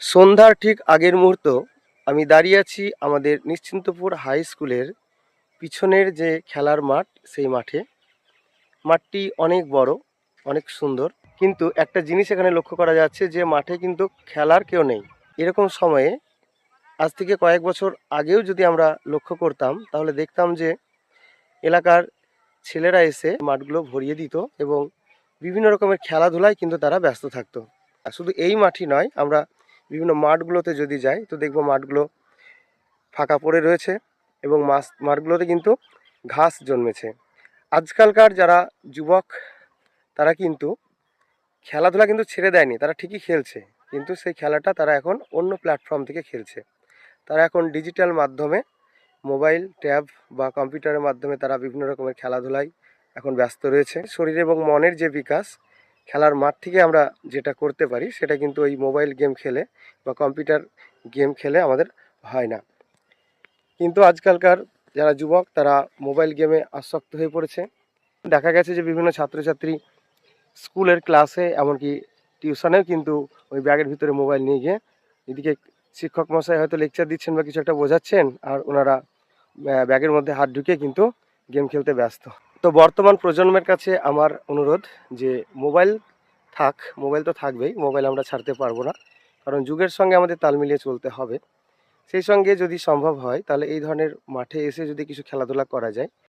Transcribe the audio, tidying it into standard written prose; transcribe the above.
সন্ধ্যার ঠিক আগের মুহূর্ত আমি দাঁড়িয়ে আছি আমাদের নিশ্চিন্তপুর হাই স্কুলের পিছনের যে খেলার মাঠ, সেই মাঠে। মাঠটি অনেক বড়, অনেক সুন্দর, কিন্তু একটা জিনিস এখানে লক্ষ্য করা যাচ্ছে যে মাঠে কিন্তু খেলার কেউ নেই। এরকম সময়ে আজ থেকে কয়েক বছর আগেও যদি আমরা লক্ষ্য করতাম, তাহলে দেখতাম যে এলাকার ছেলেরা এসে মাঠগুলো ভরিয়ে দিত এবং বিভিন্ন রকমের খেলাধুলায় কিন্তু তারা ব্যস্ত থাকতো। আর শুধু এই মাঠই নয়, আমরা বিভিন্ন মাঠগুলোতে যদি যাই তো দেখব মাঠগুলো ফাঁকা পড়ে রয়েছে এবং মাঠগুলোতে কিন্তু ঘাস জন্মেছে। আজকালকার যারা যুবক, তারা কিন্তু খেলাধুলা কিন্তু ছেড়ে দেয়নি, তারা ঠিকই খেলছে, কিন্তু সেই খেলাটা তারা এখন অন্য প্ল্যাটফর্ম থেকে খেলছে। তারা এখন ডিজিটাল মাধ্যমে, মোবাইল, ট্যাব বা কম্পিউটারের মাধ্যমে তারা বিভিন্ন রকমের খেলাধুলায় এখন ব্যস্ত রয়েছে। শরীর এবং মনের যে বিকাশ খেলার মাঠ থেকে আমরা যেটা করতে পারি, সেটা কিন্তু ওই মোবাইল গেম খেলে বা কম্পিউটার গেম খেলে আমাদের হয় না। কিন্তু আজকালকার যারা যুবক, তারা মোবাইল গেমে আসক্ত হয়ে পড়েছে। দেখা গেছে যে বিভিন্ন ছাত্রছাত্রী স্কুলের ক্লাসে, এমনকি টিউশনেও কিন্তু ওই ব্যাগের ভিতরে মোবাইল নিয়ে গিয়ে, এদিকে শিক্ষক মশাই হয়তো লেকচার দিচ্ছেন বা কিছু একটা বোঝাচ্ছেন, আর ওনারা ব্যাগের মধ্যে হাত ঢুকিয়ে কিন্তু গেম খেলতে ব্যস্ত। তো বর্তমান প্রজন্মের কাছে আমার অনুরোধ যে মোবাইল থাক, মোবাইল তো থাকবেই, মোবাইল আমরা ছাড়তে পারবো না, কারণ যুগের সঙ্গে আমাদের তাল মিলিয়ে চলতে হবে। সেই সঙ্গে যদি সম্ভব হয়, তাহলে এই ধরনের মাঠে এসে যদি কিছু খেলাধুলা করা যায়,